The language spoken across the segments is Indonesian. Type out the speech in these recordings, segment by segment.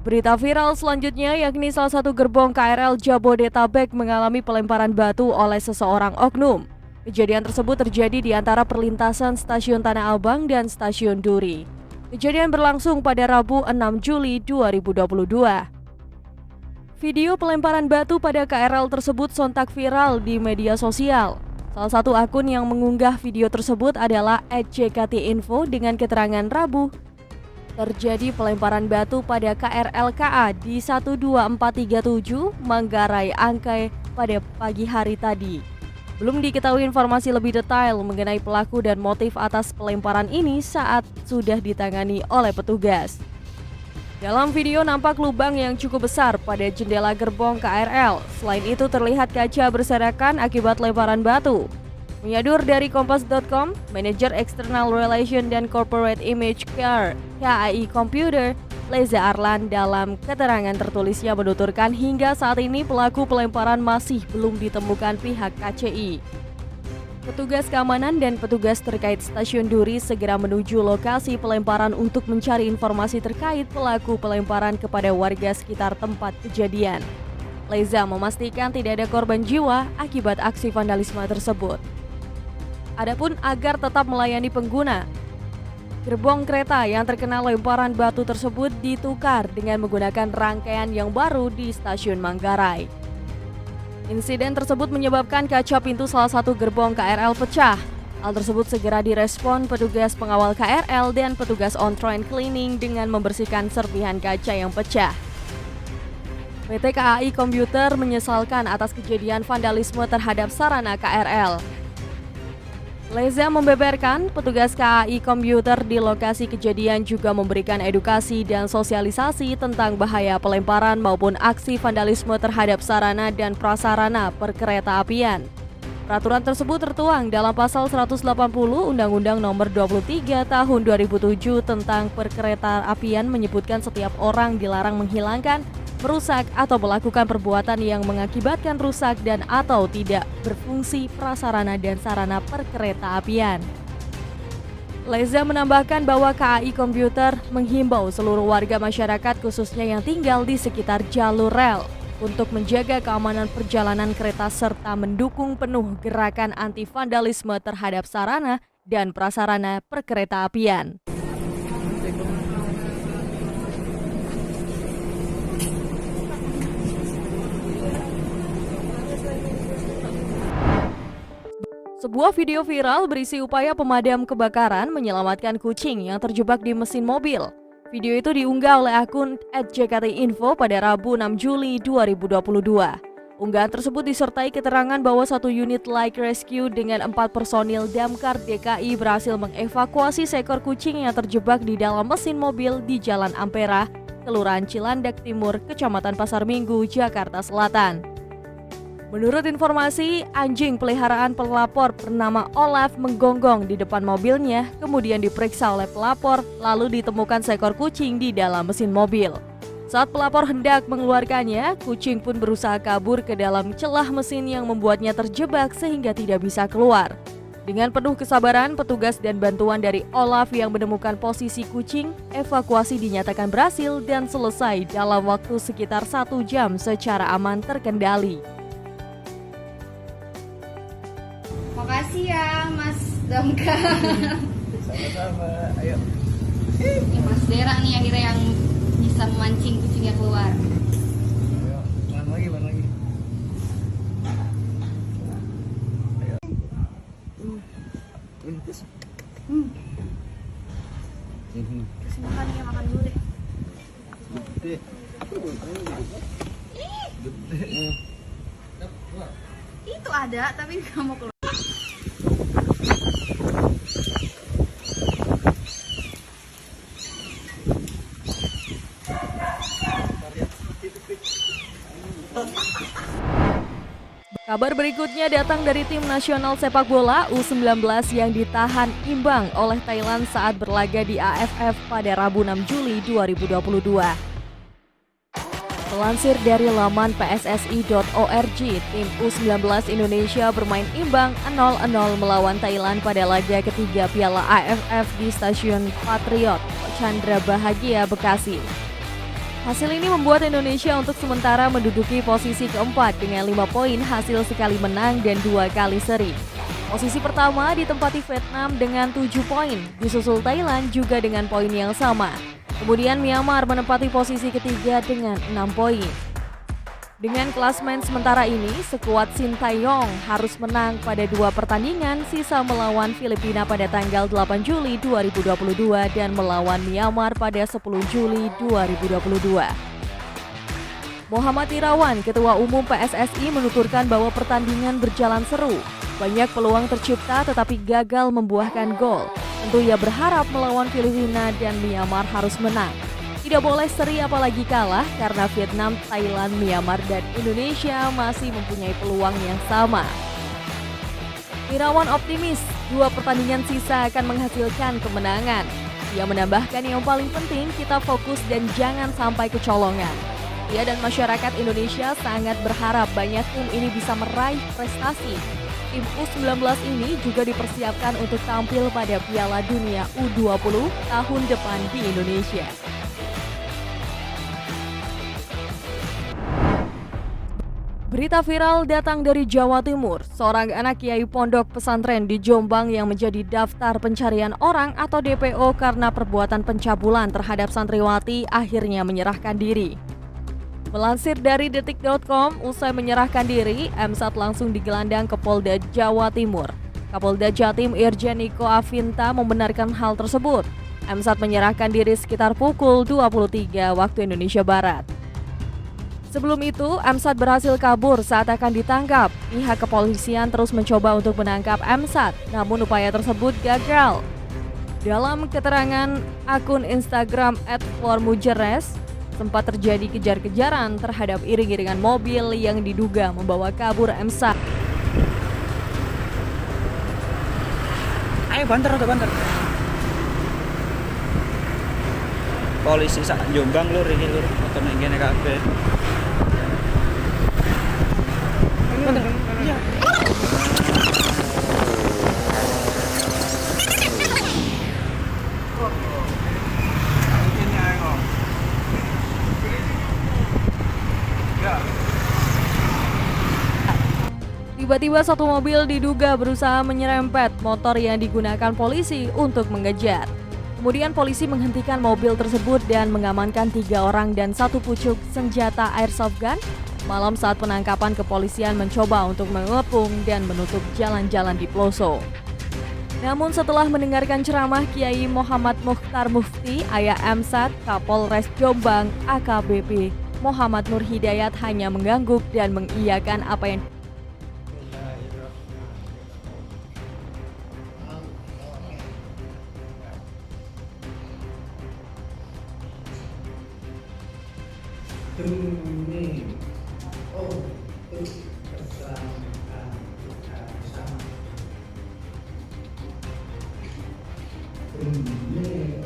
Berita viral selanjutnya yakni salah satu gerbong KRL Jabodetabek mengalami pelemparan batu oleh seseorang oknum. Kejadian tersebut terjadi di antara perlintasan Stasiun Tanah Abang dan Stasiun Duri. Kejadian berlangsung pada Rabu 6 Juli 2022. Video pelemparan batu pada KRL tersebut sontak viral di media sosial. Salah satu akun yang mengunggah video tersebut adalah @jktinfo dengan keterangan Rabu terjadi pelemparan batu pada KRL KA di 12437 Manggarai Angkai pada pagi hari tadi. Belum diketahui informasi lebih detail mengenai pelaku dan motif atas pelemparan ini saat sudah ditangani oleh petugas. Dalam video nampak lubang yang cukup besar pada jendela gerbong KRL. Selain itu terlihat kaca berserakan akibat lemparan batu. Menyadur dari Kompas.com, Manajer External Relation dan Corporate Image KAI Computer, Leza Arlan dalam keterangan tertulisnya menuturkan hingga saat ini pelaku pelemparan masih belum ditemukan pihak KCI. Petugas keamanan dan petugas terkait Stasiun Duri segera menuju lokasi pelemparan untuk mencari informasi terkait pelaku pelemparan kepada warga sekitar tempat kejadian. Leza memastikan tidak ada korban jiwa akibat aksi vandalisme tersebut. Adapun agar tetap melayani pengguna, gerbong kereta yang terkena lemparan batu tersebut ditukar dengan menggunakan rangkaian yang baru di Stasiun Manggarai. Insiden tersebut menyebabkan kaca pintu salah satu gerbong KRL pecah. Hal tersebut segera direspon petugas pengawal KRL dan petugas on-train cleaning dengan membersihkan serpihan kaca yang pecah. PT KAI Computer menyesalkan atas kejadian vandalisme terhadap sarana KRL. Leza membeberkan petugas KAI Computer di lokasi kejadian juga memberikan edukasi dan sosialisasi tentang bahaya pelemparan maupun aksi vandalisme terhadap sarana dan prasarana perkeretaapian. Peraturan tersebut tertuang dalam pasal 180 Undang-Undang Nomor 23 Tahun 2007 tentang perkeretaapian menyebutkan setiap orang dilarang menghilangkan, merusak atau melakukan perbuatan yang mengakibatkan rusak dan atau tidak berfungsi prasarana dan sarana perkeretaapian. Leza menambahkan bahwa KAI Computer menghimbau seluruh warga masyarakat khususnya yang tinggal di sekitar jalur rel untuk menjaga keamanan perjalanan kereta serta mendukung penuh gerakan anti vandalisme terhadap sarana dan prasarana perkeretaapian. Sebuah video viral berisi upaya pemadam kebakaran menyelamatkan kucing yang terjebak di mesin mobil. Video itu diunggah oleh akun @jktinfo pada Rabu 6 Juli 2022. Unggahan tersebut disertai keterangan bahwa satu unit Like Rescue dengan 4 personil Damkar DKI berhasil mengevakuasi seekor kucing yang terjebak di dalam mesin mobil di Jalan Ampera, Kelurahan Cilandak Timur, Kecamatan Pasar Minggu, Jakarta Selatan. Menurut informasi, anjing peliharaan pelapor bernama Olaf menggonggong di depan mobilnya, kemudian diperiksa oleh pelapor, lalu ditemukan seekor kucing di dalam mesin mobil. Saat pelapor hendak mengeluarkannya, kucing pun berusaha kabur ke dalam celah mesin yang membuatnya terjebak sehingga tidak bisa keluar. Dengan penuh kesabaran, petugas dan bantuan dari Olaf yang menemukan posisi kucing, evakuasi dinyatakan berhasil dan selesai dalam waktu sekitar 1 jam secara aman terkendali. Makasih ya Mas Damkar. Sama-sama, ayo. Ini Mas Dera nih akhirnya yang bisa memancing kucingnya keluar. Ayo, mana lagi, mana lagi. Ayo. Terus. Terus makan ya, makan dulu deh. Gede. Gede. Itu ada tapi nggak mau keluar. Kabar berikutnya datang dari tim nasional sepak bola U19 yang ditahan imbang oleh Thailand saat berlaga di AFF pada Rabu 6 Juli 2022. Melansir dari laman pssi.org, tim U19 Indonesia bermain imbang 0-0 melawan Thailand pada laga ketiga Piala AFF di Stasiun Patriot, Chandra Bahagia, Bekasi. Hasil ini membuat Indonesia untuk sementara menduduki posisi keempat dengan 5 poin hasil sekali menang dan 2 kali seri. Posisi pertama ditempati Vietnam dengan 7 poin, disusul Thailand juga dengan poin yang sama. Kemudian Myanmar menempati posisi ketiga dengan 6 poin. Dengan klasmen sementara ini, skuad Sintayong harus menang pada 2 pertandingan sisa melawan Filipina pada tanggal 8 Juli 2022 dan melawan Myanmar pada 10 Juli 2022. Muhammad Irawan, Ketua Umum PSSI menuturkan bahwa pertandingan berjalan seru. Banyak peluang tercipta tetapi gagal membuahkan gol. Tentu ia berharap melawan Filipina dan Myanmar harus menang. Tidak boleh seri apalagi kalah karena Vietnam, Thailand, Myanmar, dan Indonesia masih mempunyai peluang yang sama. Irawan optimis 2 pertandingan sisa akan menghasilkan kemenangan. Ia menambahkan yang paling penting kita fokus dan jangan sampai kecolongan. Ia dan masyarakat Indonesia sangat berharap banyak tim ini bisa meraih prestasi. Tim U19 ini juga dipersiapkan untuk tampil pada Piala Dunia U20 tahun depan di Indonesia. Berita viral datang dari Jawa Timur. Seorang anak kiai pondok pesantren di Jombang yang menjadi daftar pencarian orang atau DPO karena perbuatan pencabulan terhadap santriwati akhirnya menyerahkan diri. Melansir dari detik.com, usai menyerahkan diri, M.Sat langsung digelandang ke Polda Jawa Timur. Kapolda Jatim Irjen Niko Afinta membenarkan hal tersebut. M.Sat menyerahkan diri sekitar pukul 23 waktu Indonesia Barat. Sebelum itu, M.Sat berhasil kabur saat akan ditangkap. Pihak kepolisian terus mencoba untuk menangkap M.Sat, namun upaya tersebut gagal. Dalam keterangan akun Instagram @formujeres, sempat terjadi kejar-kejaran terhadap iring-iringan mobil yang diduga membawa kabur M.Sat. Ayo banter. Polisi sak Jombang lur iki lur, foto ning kene kabeh. Iya. Tiba-tiba satu mobil diduga berusaha menyerempet motor yang digunakan polisi untuk mengejar. Kemudian polisi menghentikan mobil tersebut dan mengamankan 3 orang dan 1 pucuk senjata airsoft gun. Malam saat penangkapan, kepolisian mencoba untuk mengepung dan menutup jalan-jalan di pelosok. Namun setelah mendengarkan ceramah Kiai Muhammad Mukhtar Mufti, ayah M.Sat, Kapolres Jombang AKBP Muhammad Nur Hidayat hanya mengangguk dan mengiyakan apa yang demi untuk keselamatan kita bersama, demi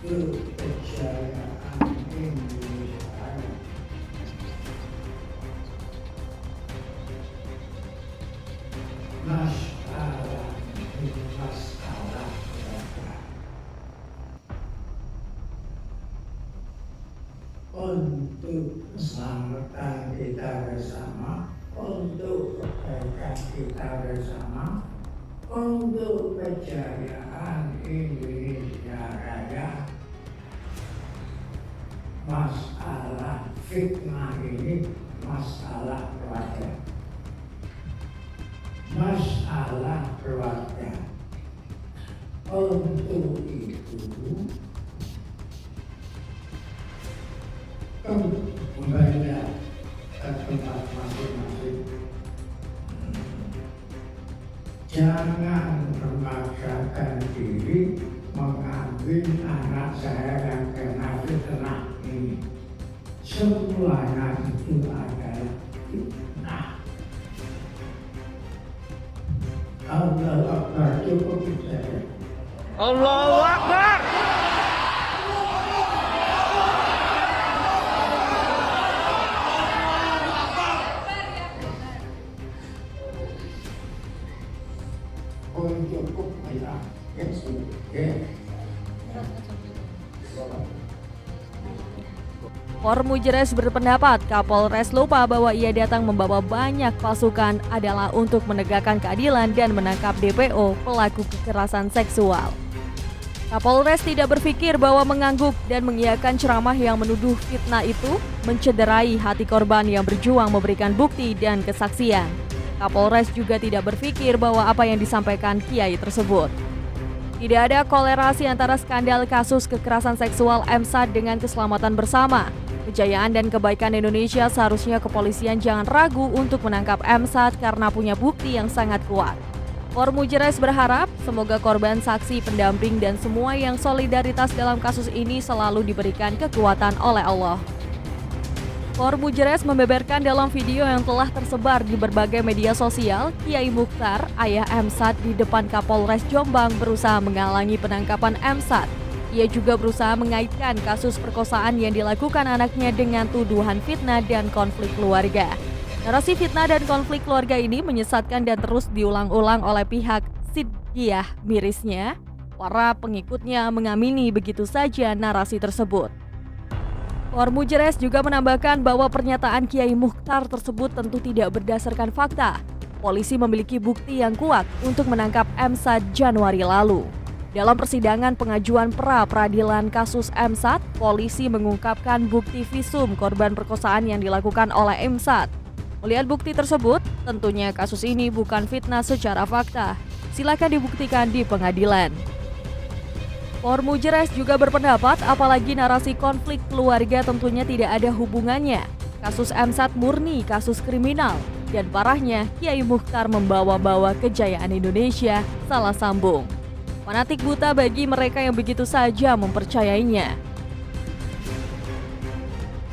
untuk kejayaan Indonesia, masalah demi masalah mereka, untuk keselamatan kita bersama, untuk kebaikan kita bersama, untuk kejayaan Indonesia Raya. Masalah fitnah ini masalah keluarga. Masalah keluarga. Untuk itu kembalilah ke tempat masing-masing. Jangan memaksakan diri mengambil anak saya yang kena fitnah ini. Semuanya itu adalah fitnah. Allahu Akbar, cukup saja. Allahu Akbar. Cukup ya, ya. Formujeres berpendapat Kapolres lupa bahwa ia datang membawa banyak pasukan adalah untuk menegakkan keadilan dan menangkap DPO pelaku kekerasan seksual. Kapolres tidak berpikir bahwa mengangguk dan mengiyakan ceramah yang menuduh fitnah itu mencederai hati korban yang berjuang memberikan bukti dan kesaksian. Kapolres juga tidak berpikir bahwa apa yang disampaikan kiai tersebut. Tidak ada kolerasi antara skandal kasus kekerasan seksual MSAD dengan keselamatan bersama. Kejayaan dan kebaikan Indonesia seharusnya kepolisian jangan ragu untuk menangkap MSAD karena punya bukti yang sangat kuat. Formujeres berharap semoga korban, saksi, pendamping, dan semua yang solidaritas dalam kasus ini selalu diberikan kekuatan oleh Allah. Formujeres membeberkan dalam video yang telah tersebar di berbagai media sosial, Kiai Mukhtar, ayah MSAD di depan Kapolres Jombang berusaha menghalangi penangkapan MSAD. Ia juga berusaha mengaitkan kasus perkosaan yang dilakukan anaknya dengan tuduhan fitnah dan konflik keluarga. Narasi fitnah dan konflik keluarga ini menyesatkan dan terus diulang-ulang oleh pihak Sidqiyah. Mirisnya, para pengikutnya mengamini begitu saja narasi tersebut. Formujeres juga menambahkan bahwa pernyataan Kiai Mukhtar tersebut tentu tidak berdasarkan fakta. Polisi memiliki bukti yang kuat untuk menangkap MSAD Januari lalu. Dalam persidangan pengajuan pra-peradilan kasus MSAD, polisi mengungkapkan bukti visum korban perkosaan yang dilakukan oleh MSAD. Melihat bukti tersebut, tentunya kasus ini bukan fitnah secara fakta. Silakan dibuktikan di pengadilan. Formujeres juga berpendapat apalagi narasi konflik keluarga tentunya tidak ada hubungannya. Kasus MSAD murni kasus kriminal. Dan parahnya, Kiai Mukhtar membawa-bawa kejayaan Indonesia salah sambung. Fanatik buta bagi mereka yang begitu saja mempercayainya.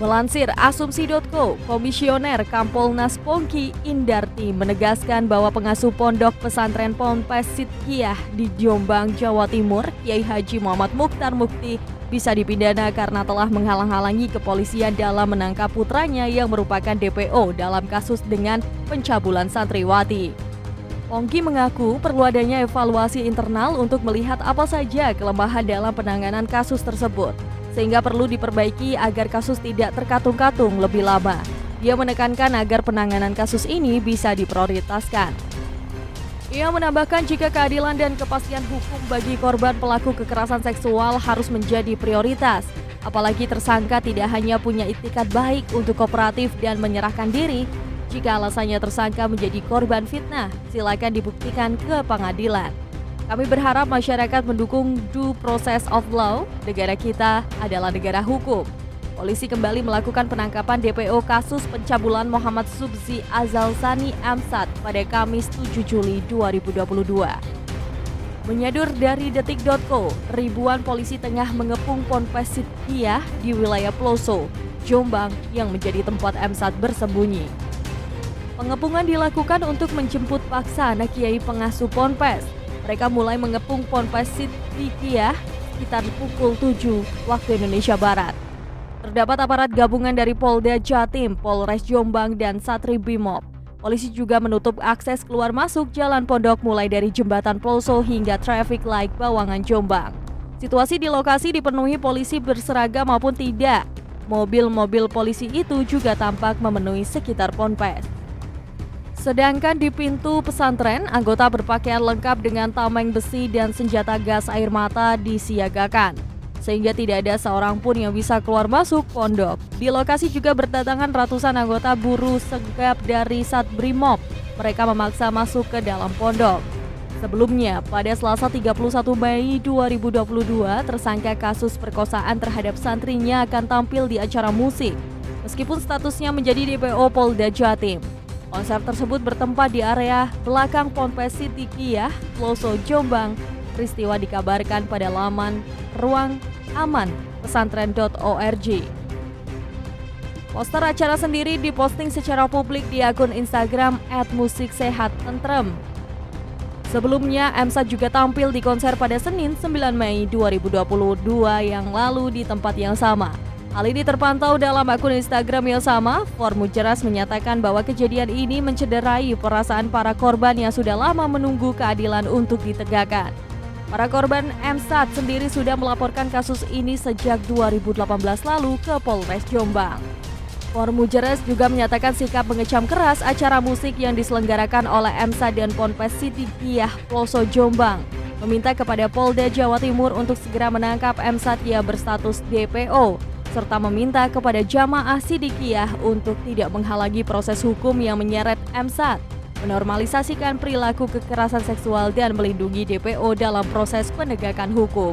Melansir Asumsi.co, Komisioner Kompolnas Pongki Indarti menegaskan bahwa pengasuh pondok pesantren Ponpes Sidqiyah di Jombang, Jawa Timur, Kiai Haji Muhammad Mukhtar Mukti, bisa dipidana karena telah menghalang-halangi kepolisian dalam menangkap putranya yang merupakan DPO dalam kasus dengan pencabulan santriwati. Pongki mengaku perlu adanya evaluasi internal untuk melihat apa saja kelemahan dalam penanganan kasus tersebut, sehingga perlu diperbaiki agar kasus tidak terkatung-katung lebih lama. Dia menekankan agar penanganan kasus ini bisa diprioritaskan. Ia menambahkan jika keadilan dan kepastian hukum bagi korban pelaku kekerasan seksual harus menjadi prioritas, apalagi tersangka tidak hanya punya itikat baik untuk kooperatif dan menyerahkan diri. Jika alasannya tersangka menjadi korban fitnah, silakan dibuktikan ke pengadilan. Kami berharap masyarakat mendukung due process of law. Negara kita adalah negara hukum. Polisi kembali melakukan penangkapan DPO kasus pencabulan Muhammad Subzi Azalsani MSAD pada Kamis 7 Juli 2022. Menyadur dari Detik.co, ribuan polisi tengah mengepung Ponpes Sidqiyah di wilayah Ploso, Jombang yang menjadi tempat MSAD bersembunyi. Pengepungan dilakukan untuk menjemput paksa anak kiai pengasuh Ponpes. Mereka mulai mengepung Ponpes Sidqiyah sekitar pukul 7 waktu Indonesia Barat. Terdapat aparat gabungan dari Polda Jatim, Polres Jombang, dan Satribimob. Polisi juga menutup akses keluar masuk jalan pondok mulai dari jembatan Ploso hingga traffic light Bawangan Jombang. Situasi di lokasi dipenuhi polisi berseragam maupun tidak. Mobil-mobil polisi itu juga tampak memenuhi sekitar Ponpes. Sedangkan di pintu pesantren, anggota berpakaian lengkap dengan tameng besi dan senjata gas air mata disiagakan, sehingga tidak ada seorang pun yang bisa keluar masuk pondok. Di lokasi juga berdatangan ratusan anggota buruh segap dari Satbrimob. Mereka memaksa masuk ke dalam pondok. Sebelumnya, pada Selasa 31 Mei 2022, tersangka kasus perkosaan terhadap santrinya akan tampil di acara musik, meskipun statusnya menjadi DPO Polda Jatim. Konser tersebut bertempat di area belakang Ponpes Sidqiyah, Ploso, Jombang. Peristiwa dikabarkan pada laman Ruang Aman pesantren.org. Poster acara sendiri diposting secara publik di akun Instagram @musiksehattentrem. Sebelumnya, MSAD juga tampil di konser pada Senin 9 Mei 2022 yang lalu di tempat yang sama. Hal ini terpantau dalam akun Instagram yang sama. Formujeres menyatakan bahwa kejadian ini mencederai perasaan para korban yang sudah lama menunggu keadilan untuk ditegakkan. Para korban MSAT sendiri sudah melaporkan kasus ini sejak 2018 lalu ke Polres Jombang. Formujeres juga menyatakan sikap mengecam keras acara musik yang diselenggarakan oleh MSAT dan Ponpes Sidikiyah Ploso Jombang, meminta kepada Polda Jawa Timur untuk segera menangkap MSAT yang berstatus DPO, serta meminta kepada jamaah Sidikiyah untuk tidak menghalangi proses hukum yang menyeret MSAT, menormalisasikan perilaku kekerasan seksual dan melindungi DPO dalam proses penegakan hukum.